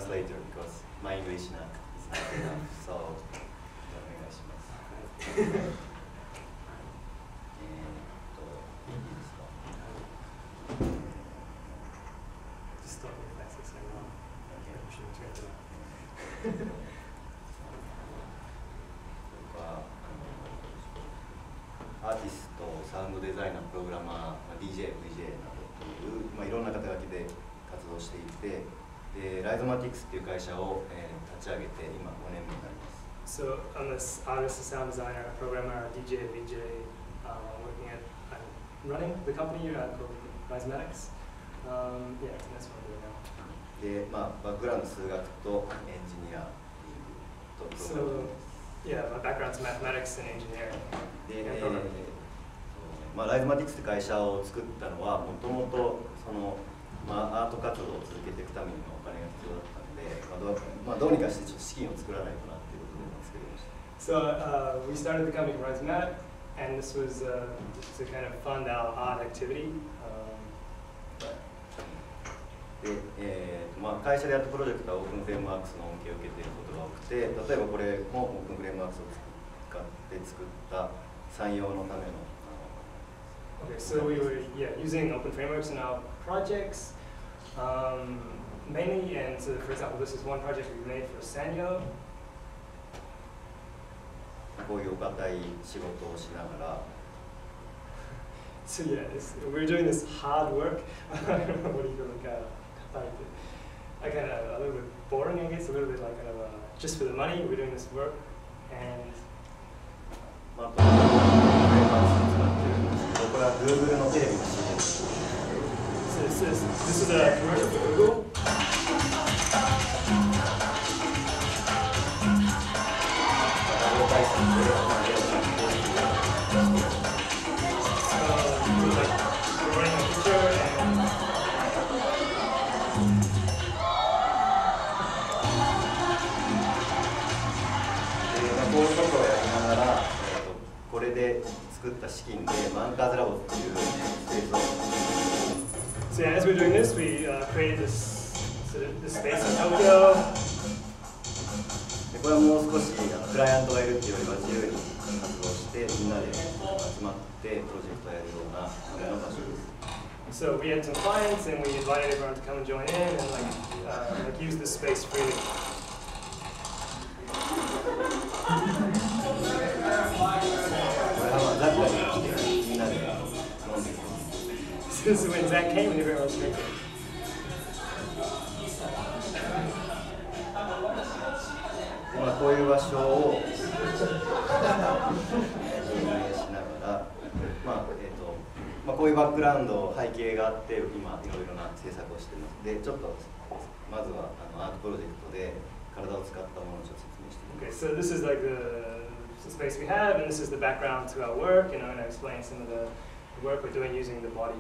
translator because my English is not enough. So, お願いします。いいですか。Just start with that, so I'm pushing it together. アーティスト、サウンドデザイナー、プログラマー、DJ、VJ などという、いろんな肩書きで活動していて、ライゾマティクスという会社を、立ち上げて今5年目になります。So I'm this artist, a sound designer, a programmer, a DJ, VJ, working at, running the company called Rhizomatics. Yeah, that's what I'm doing now. で、バックグラウンド数学とエンジニアとプログラミング。Yeah, my background's mathematics and engineering. で、ライゾマティクスという会社を作ったのはもともとアート活動を続けていくためにお金が必要だったので、どうにかしてちょっと資金を作らないとなっていうことで作りました。So we started the company Rhizomatics, and this was to kind of fund our art activity. で、会社でやったプロジェクトはオープンフレームワークスの恩恵を受けていることが多くて、例えばこれもオープンフレームワークスを使って作った産業のための。Okay, so we were using open frameworks in our projects mainly, and so for example, this is one project we made for Sanyo. こういうお堅い仕事をしながら。So yeah, we're doing this hard work. What do you feel like? I kind of a little bit boring, I guess, a little bit like kind of just for the money. We're doing this work, and これは Google のテレビの CM。So this is a commercial for Google. So yeah, as we're doing this, we created this space in Tokyo. これはもう少しクライアントがいるっていうよりは自由に活動してみんなで集まってプロジェクトをやるような場所です。So we had some clients and we invited everyone to come and join in and like use this space freely. This is when Zach came and everyone was drinking. こういう場所を運営しながら、こういうバックグラウンド、背景があって今いろいろな制作をしています。で、ちょっとまずはアートプロジェクトで体を使ったものをちょっと説明してみます。Okay, so this is like the space we have, and this is the background to our work, and I'm going to explain some of the work we're doing using the body.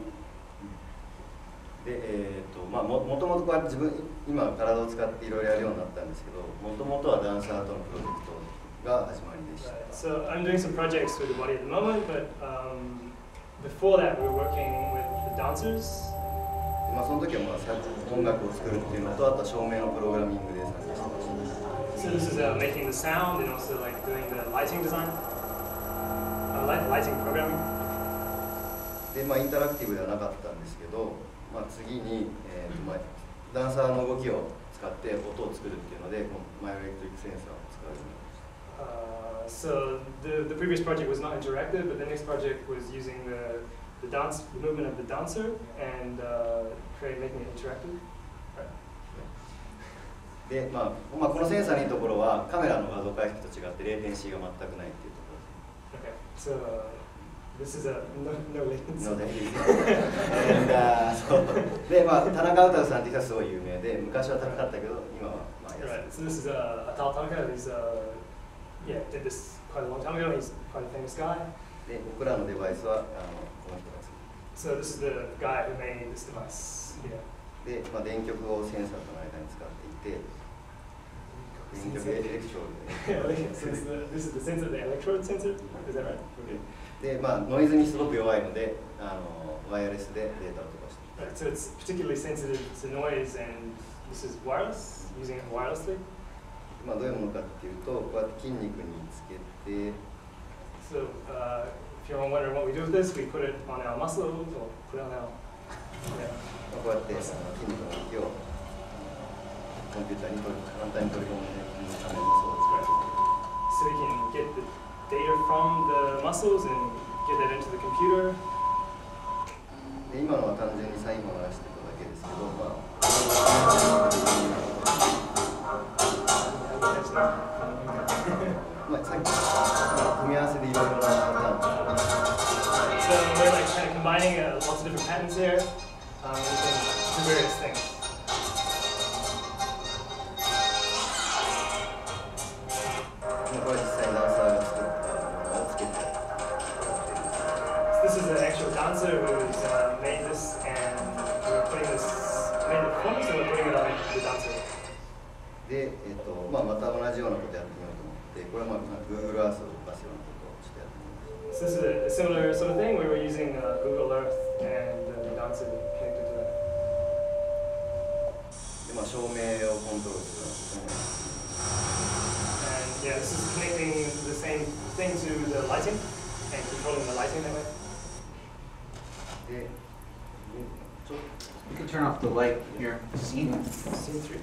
で、もともとこうやって自分今体を使っていろいろやるようになったんですけど、もともとはダンサーとのプロジェクトが始まりでした。So I'm doing some projects with the body at the moment, but before that we were working with the dancers. その時は音楽を作るっていうのと、あとは照明のプログラミングで参加してました。So this is making the sound and also like doing the lighting design, lighting programming. で、インタラクティブではなかったんですけど、次に、ダンサーの動きを使って音を作るっていうので、マイエレクトリックセンサーを使うようになりました。So the previous project was not interactive, but the next project was using the dance, the movement of the dancer, and making it interactive. で、このセンサーのいいところはカメラの画像解析と違ってレイテンシーが全くないっていうところです。Okay, so this is a no latency. No latency. And で、田中歌さんって人はすごい有名で、昔は高かったけど今は安い。Right. So this is Atal Tanaka. He's did this quite a long time ago. He's quite a famous guy. で、僕らのデバイスはこの人が作る。So this is the guy who made this device. Yeah. で、電極をセンサーとの間に使っていて、電極エレクトロードで。So this is the sensor, the electrode sensor. Is that right? Okay. で、ノイズにすごく弱いので、ワイヤレスでデータを飛ばしています。Right. So it's particularly sensitive to noise, and This is wireless, using it wirelessly. まあどういうものかっていうと、こうやって筋肉につけて。So, if you're wondering what we do with this, we put it on our muscles or put it on our. Yeah. こうやって筋肉の動きをコンピューターに簡単に取り込むための装置。So you can get the data from the muscles and get that into the computer. で今のは単純にサインを鳴らしていただけですけど、まあ。まあさっき組み合わせでいろいろなパターン。So we're like kind of combining lots of different patterns here. We can do various things. This is an actual dancer who's made this, and we're putting this, made the performance, and we're putting it on the dancer. で、まあまた同じようなことやってみようと思って、これはまあ Google Earth を動かすようなことをちょっとやってみます。So this is a similar sort of thing where we're using Google Earth and the dancer connected to that. で、まあ照明をコントロールするようなことも。And yeah, this is connecting the same thing to the lighting and controlling the lighting that way. You can turn off the light here. Scene 3.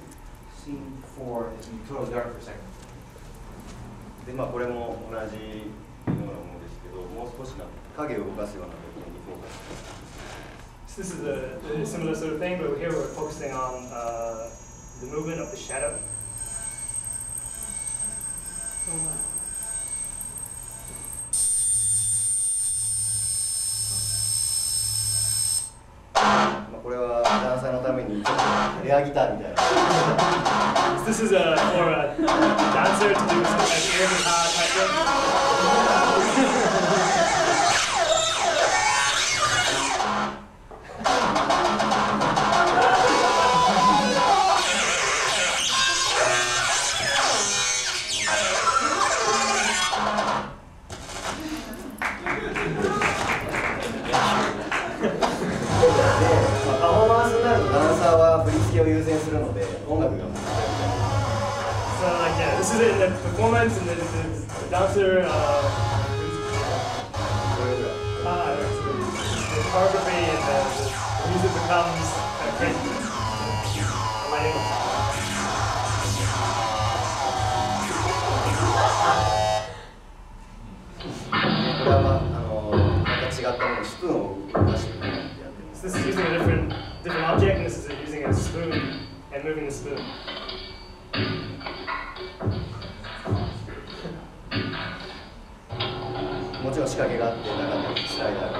Scene 4 is totally dark for a second. で、まあこれも同じようなものですけど、もう少し影を動かすような部分にフォーカス。So this is a similar sort of thing, but here we're focusing on the movement of the shadow. Oh, wow. これはダンサーのためにエアギターみたいな。This is for a dancer to do some air guitar type thing. ダンサーは振り付けを優先するので音楽が難しい。So like yeah, this is in the performance and the dancer. The choreography and the music becomes kind of crazy. Lighting. これはまた違ったもの、スプーンを動かしてやってます。This is using a different object, and this is using a spoon and moving the spoon. もちろん仕掛けがあって中にスライダーが。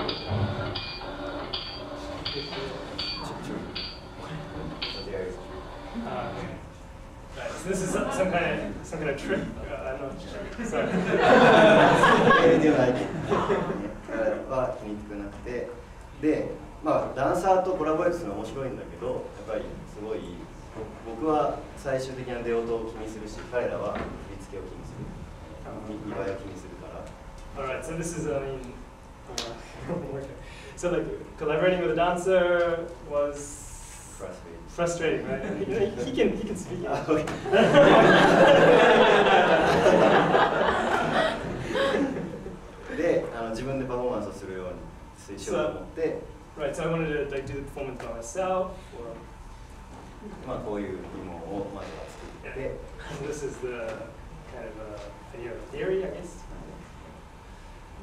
Right, so this is some kind of trick. I'm not sure. Sorry. ではない。は気にくくなって、で、まあダンサーとコラボレートするのは面白いんだけど、やっぱりすごい僕は最終的な出音を気にするし、彼らは振り付けを気にする、見栄えを気にするから。All right, so this is so like collaborating with a dancer was frustrating, right? He can speak. Right, so I wanted to like do the performance by myself. Or, まあこういう疑問をまずは作って。And this is the kind of idea of theory, I guess.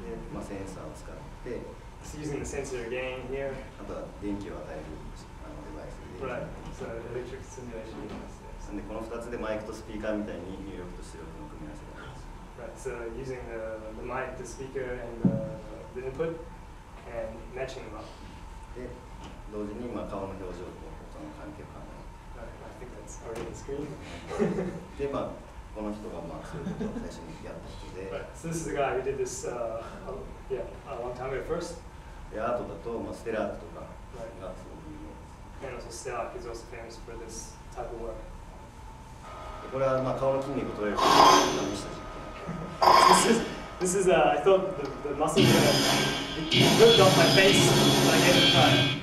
で、まあセンサーを使って。So using the sensor again here. あとは電気を与えるデバイスで。Right, so electric stimulation device. でこの2つでマイクとスピーカーみたいに入力と出力の組み合わせがあります。Right, so using the mic, the speaker, and the input, and matching them up. で、同時にまあ顔の表情とその関係を考える。I think that's already on the screen. で、まあこの人がまあそういうことを最初にやった人で。Right, so this is the guy who did this, yeah, a long time ago first. で、アートだとまあステラークとかがすごく有名です。And also Stellak is also famous for this type of work. これはまあ顔の筋肉を取れると試した実験。This is I thought the muscles were gonna be ripped off my face when I gave it a try.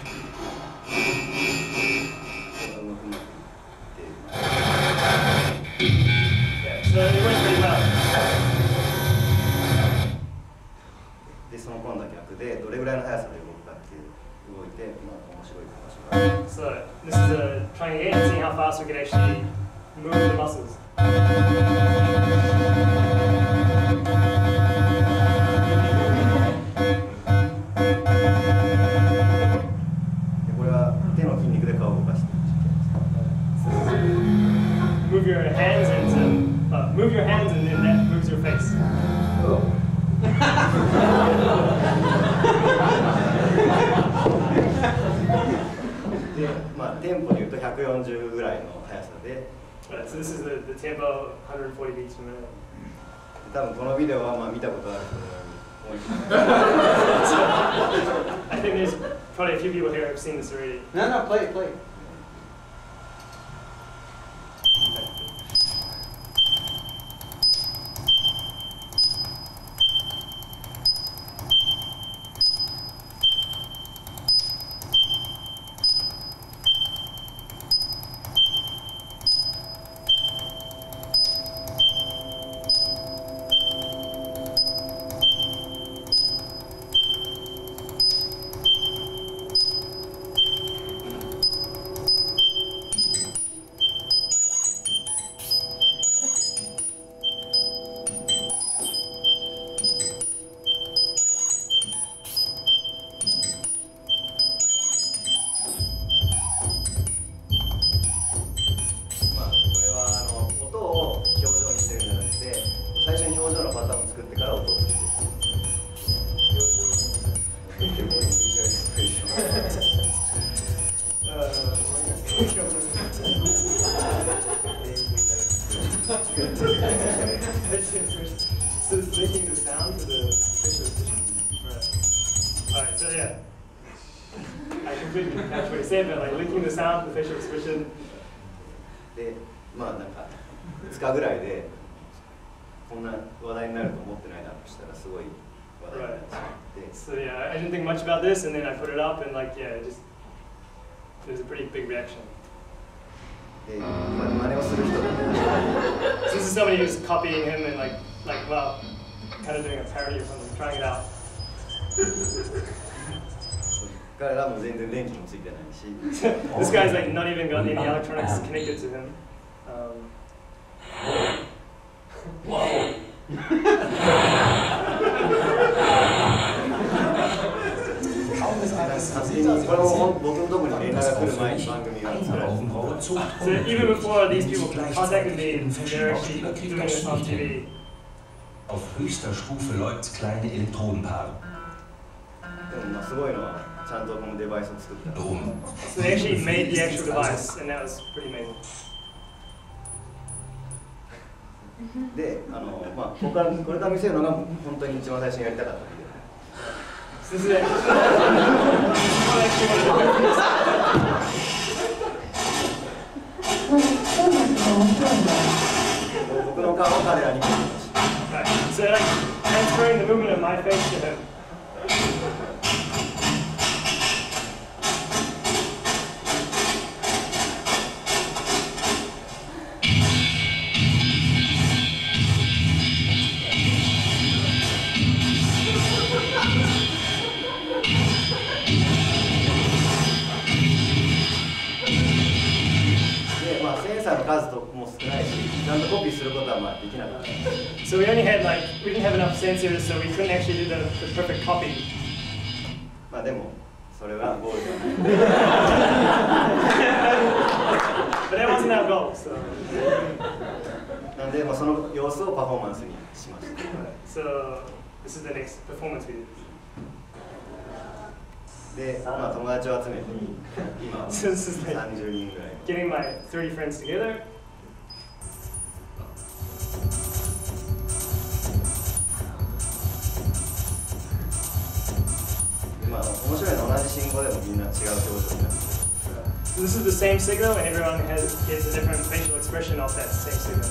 て、まあ、面白い話が。So this is trying again and seeing how fast we can actually move the muscles. これは手の筋肉で顔を動かしている実験です。Move your hands and move your hands and then that moves your face. で、まあ、テンポでいうと140ぐらいの速さで、So this is the tempo, 140 beats per minute. 多分このビデオはまあ見たことある人も多いと思います。I think there's probably a few people here who have seen this already. No, play it, play it. So it's linking the sound to the facial expression. Right. Alright, so yeah. I completely catch what you said, but like linking the sound to the facial expression. で、まあなんか2日ぐらいでこんな話題になると思ってないなとしたらすごい話題になってしまって。So yeah, I didn't think much about this, and then I put it up, and like yeah, it just there's a pretty big reaction. で、真似をする人が So this is somebody who's copying him and like well, kind of doing a parody or something, trying it out. 彼らも全然電気もついてないし。This guy's like not even got any electronics connected to him. Wow. 勝手にこれも僕のところに連絡が来る前に番組が作られて So even before these people contacted me, they're actually doing this on TV. Auf höchster Stufe läuft's kleine Elektrodenpaare. でもまあすごいのはちゃんとこのデバイスを作った。 So they actually made the actual device, and that was pretty amazing. で、まあこれから見せるのが本当に一番最初にやりたかったんで。 So this is it. 僕の顔を彼らに見せました。 Right. So like transferring the movement of my face to him. So we only had we didn't have enough sensors, so we couldn't actually do the perfect copy. まあでもそれはゴールじゃない。But that wasn't our goal. So. なんでまあその様子をパフォーマンスにしました。So this is the next performance we did. で、まあ友達を集めて今30人ぐらい。Getting my 30 friends together. まあ面白いのは同じ信号でもみんな違う表情になってる。So this is the same signal, and everyone gets a different facial expression off that same signal.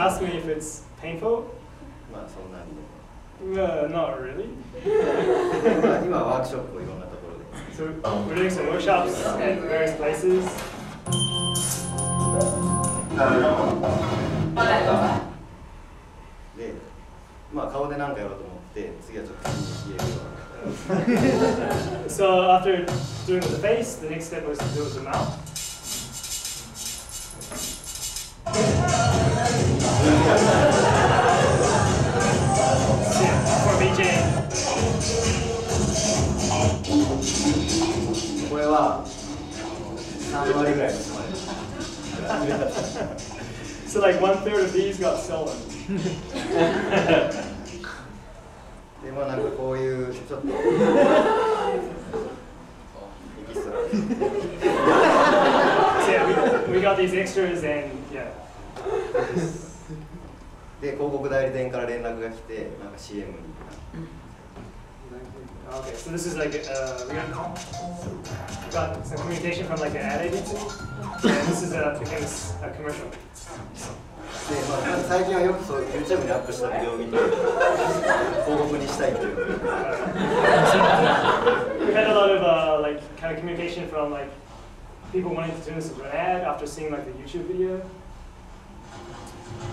ask me if it's painful. まあそんなに。Not really. 今ワークショップをいろんなところで。So we're doing some workshops at various places. で、まあ顔で何かやろうと思って、次はちょっと口に入れるような。So after doing with the face, the next step was to do with the mouth. For BJ. これは3割ぐらいのつまり。So like 1/3 of these got stolen. でまあなんかこういうちょっとエキストラ。So yeah, we got these extras and yeah. で広告代理店から連絡が来てなんか CM に。Okay, so this is like we got some communication from like an ad agency, and this is became a commercial. でまあ最近はよくそう YouTube にアップしたビデオを見て広告にしたいっていう。We had a lot of like kind of communication from like people wanting to do this as an ad after seeing like the YouTube video.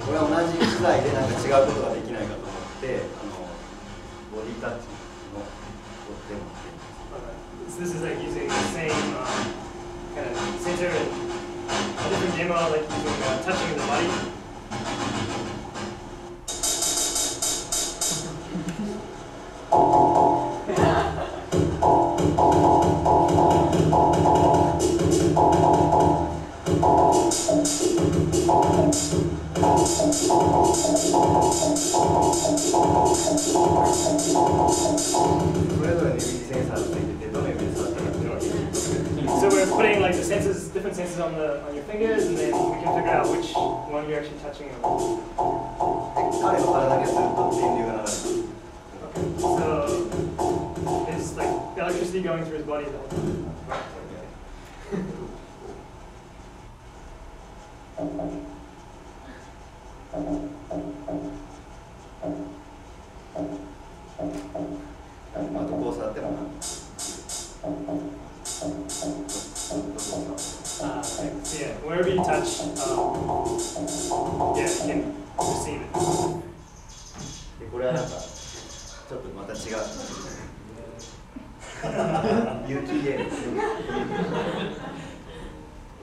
これは同じ機材でなんか違うことができないかと思ってボディタッチのデモ。So this is like using the same kind of sensor and a different demo, like using touching the body. So we're putting like the sensors, different sensors on your fingers, and then we can figure out which one you're actually touching. So there's like electricity going through his body the whole time. So yeah, wherever you touch, yeah, you can receive it. これはなんかちょっとまた違う。有機 EL、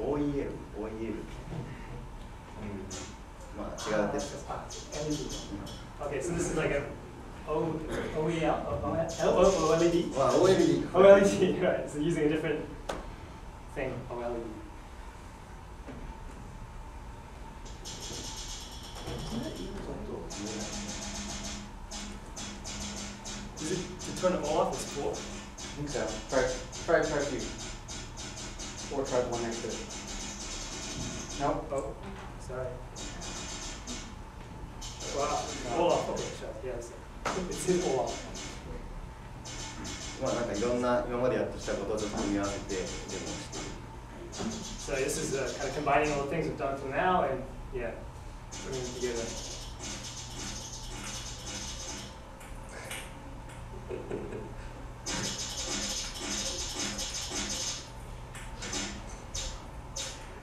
OEL、まあ違うですよ。Okay, so this is like a OEL, OLED. Well, OLED. OLED, right? So using a different thing, OLED. Is it to turn it off? It's cool. I think so. Try two. Or try the one next to it. Nope. Oh, sorry. Wow. All off. Okay, sure. Yes. It's in all off. まあなんかいろんな今までやってきたことをちょっと組み合わせてデモをしている。So this is kind of combining all the things we've done till now, and yeah, putting them together.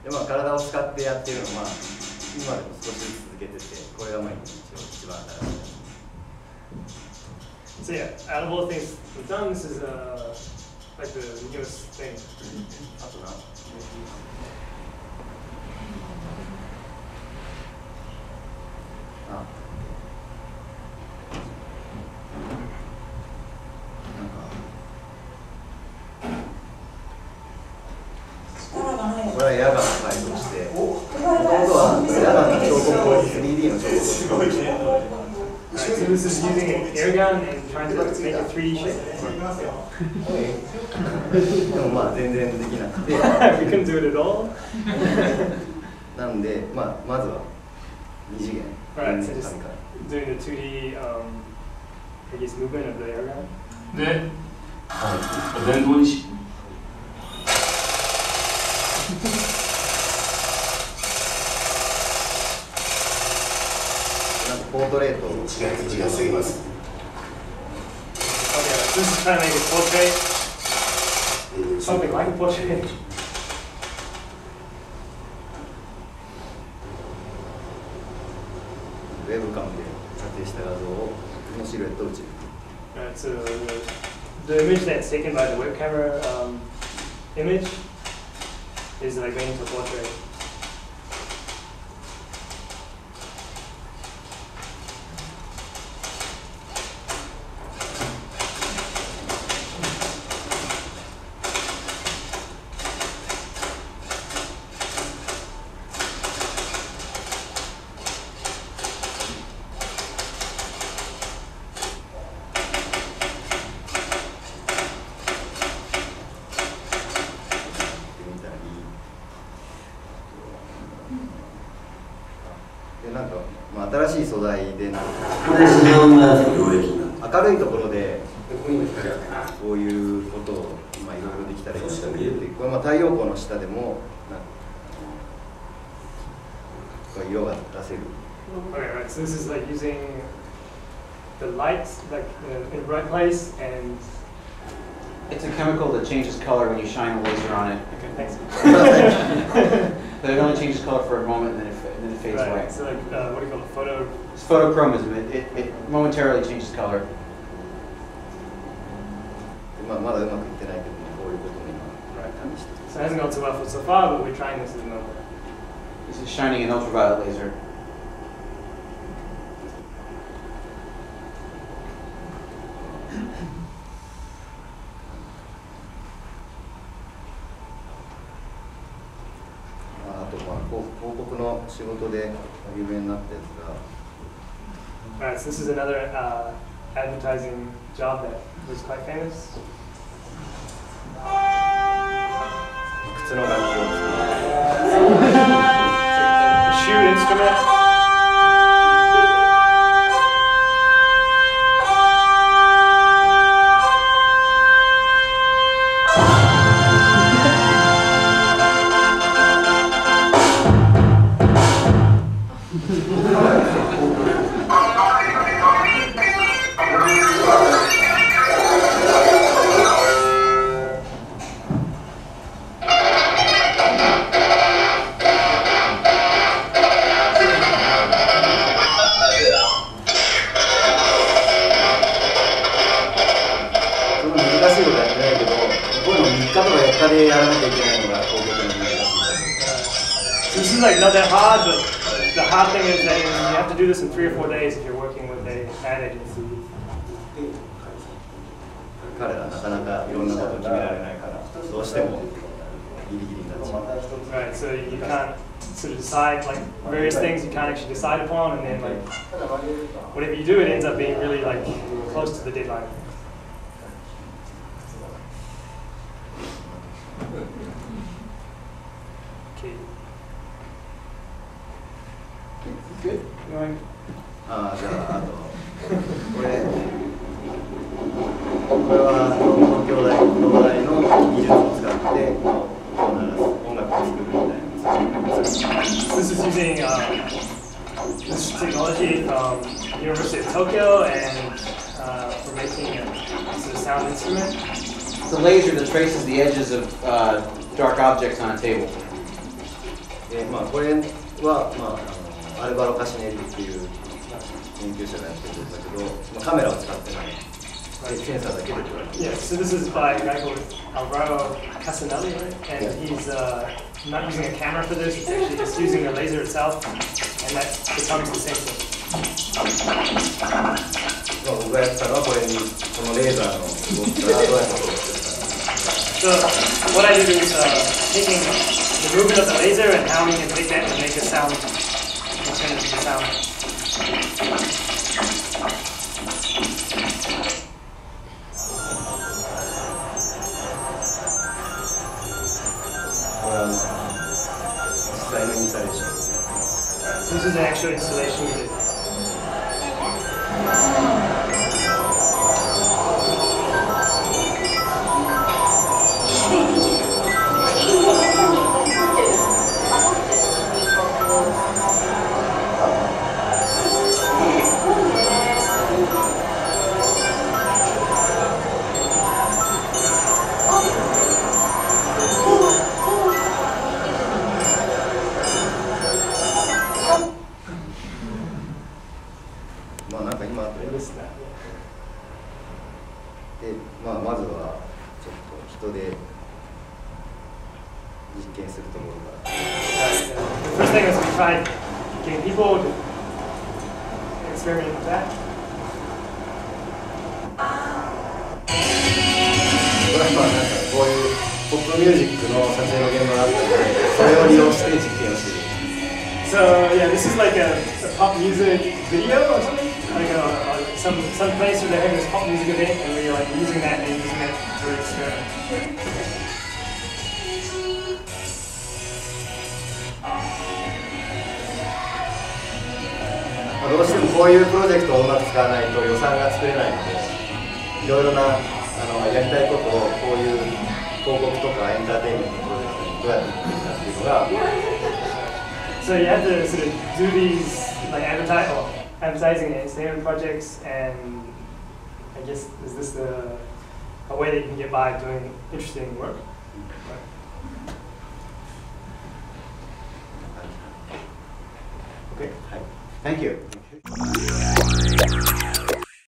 でまあ体を使ってやってるのは、今でも少しずつ続けてて、これがまあ一番新しいやつ。So yeah, out of all the things we've done, this is like the newest thing. あとな。これはエアガンを改造して、もともとはエアガンの彫刻を 3D の彫刻をして。So this is using an air gun and trying to make a 3D shape. でもまあ全然できなくて。We couldn't do it at all. なんで、まあまずは2次元。Right, so just doing the 2D, I guess, movement of the air gun. で、電動にし。ポートレートを違いすぎます。Okay, so this is trying to make a portrait, something like a portrait. ウェブカムで撮影した画像をのシルエットを打ちる。Right, so the image that's taken by the web camera image is like made into a portrait.新しい素材でなんか明るいところでこういうことをいろいろできたらいいなと思って、これ太陽光の下でも色が出せる。Okay, right. So this is like using the light like in the right place and. It's a chemical that changes color when you shine a laser on it. Okay, thanks. But it only changes color for a moment and then it fades right. away. So like what do you call it? Photo. It's photochromism. It momentarily changes color. まだうまくいってないけども、こういうことも今試して。So it hasn't gone so well so far, but we're trying this at the moment. This is shining an ultraviolet laser. Alright, so this is another advertising job that was quite famous. 靴の楽器を作る。Shoe instrument. This is like not that hard, but the hard thing is that you have to do this in 3 or 4 days if you're working with an ad agency. 彼らなかなかいろんなことを決められないからどうしてもギリギリになっちゃう。 Right, so you can't sort of decide like various things you can't actually decide upon, and then like whatever you do, it ends up being really like close to the deadline. Okay. Good. Going. じゃあ、あとこれは東京大の技術を使って音楽を作るみたいな。This is using this technology from the University of Tokyo, and for making a sort of sound instrument. It's a laser that traces the edges of dark objects on a table. これは、アルバロ・カシネリっていう研究者がやってるんだけど、カメラを使ってない。センサーだけで撮られてる。Yeah, so this is by a guy called Alvaro Casanelli, right? And he's not using a camera for this, it's actually just using the laser itself, and that becomes the sensor. 僕がやったのはこれに、このレーザーの動きからどうやって撮ってるか。So what I did is taking the movement of the laser and how we can take that and make a sound, and turn it into sound. 実際のインスタレーション。So this is an actual installation we did. this now. で、まずはちょっと人で実験するところから。The first thing is we tried getting people to experiment with that. これはなんかこういうポップミュージックの撮影の現場があったので、それを利用して実験をしている。So yeah, this is like a pop music video or something. Like some place where they're having this pop music event, and we're like using that to experiment. どうしてもこういうプロジェクトをうまく使わないと予算が作れないので、いろいろなやりたいことをこういう広告とかエンターテインメントのプロジェクトにどうやっていくかっていうのが。So you have to sort of do these like advertising and entertainment projects, and I guess is this a way that you can get by doing interesting work? Okay. Thank you.